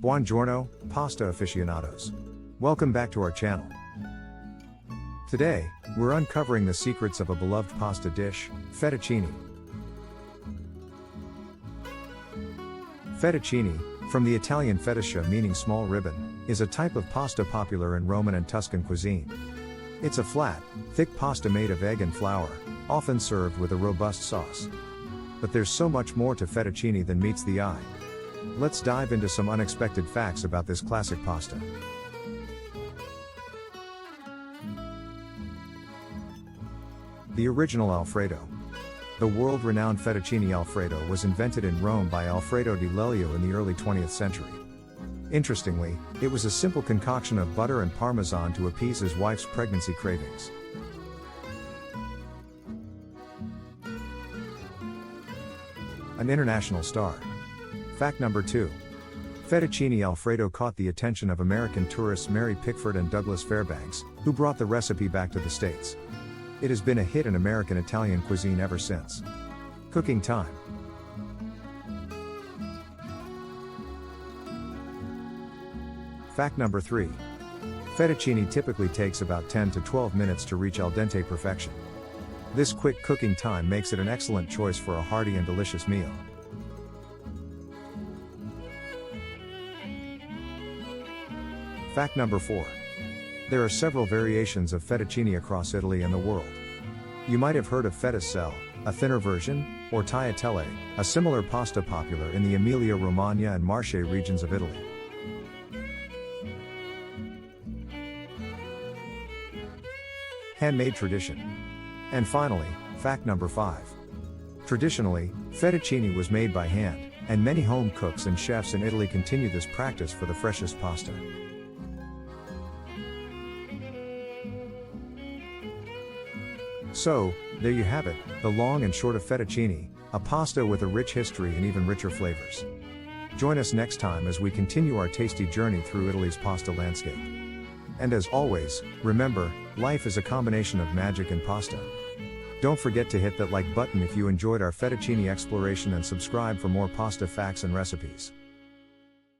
Buongiorno, pasta aficionados. Welcome back to our channel. Today, we're uncovering the secrets of a beloved pasta dish, fettuccine. Fettuccine, from the Italian fettuccia meaning small ribbon, is a type of pasta popular in Roman and Tuscan cuisine. It's a flat, thick pasta made of egg and flour, often served with a robust sauce. But there's so much more to fettuccine than meets the eye. Let's dive into some unexpected facts about this classic pasta. The original Alfredo. The world-renowned Fettuccine Alfredo was invented in Rome by Alfredo di Lelio in the early 20th century. Interestingly, it was a simple concoction of butter and Parmesan to appease his wife's pregnancy cravings. An international star. Fact number 2. Fettuccine Alfredo caught the attention of American tourists Mary Pickford and Douglas Fairbanks, who brought the recipe back to the States. It has been a hit in American Italian cuisine ever since. Cooking time. Fact number 3. Fettuccine typically takes about 10 to 12 minutes to reach al dente perfection. This quick cooking time makes it an excellent choice for a hearty and delicious meal. Fact number 4. There are several variations of fettuccine across Italy and the world. You might have heard of fettuccine, a thinner version, or tagliatelle, a similar pasta popular in the Emilia-Romagna and Marche regions of Italy. Handmade tradition. And finally, fact number 5. Traditionally, fettuccine was made by hand, and many home cooks and chefs in Italy continue this practice for the freshest pasta. So, there you have it, the long and short of fettuccine, a pasta with a rich history and even richer flavors. Join us next time as we continue our tasty journey through Italy's pasta landscape. And as always, remember, life is a combination of magic and pasta. Don't forget to hit that like button if you enjoyed our fettuccine exploration and subscribe for more pasta facts and recipes.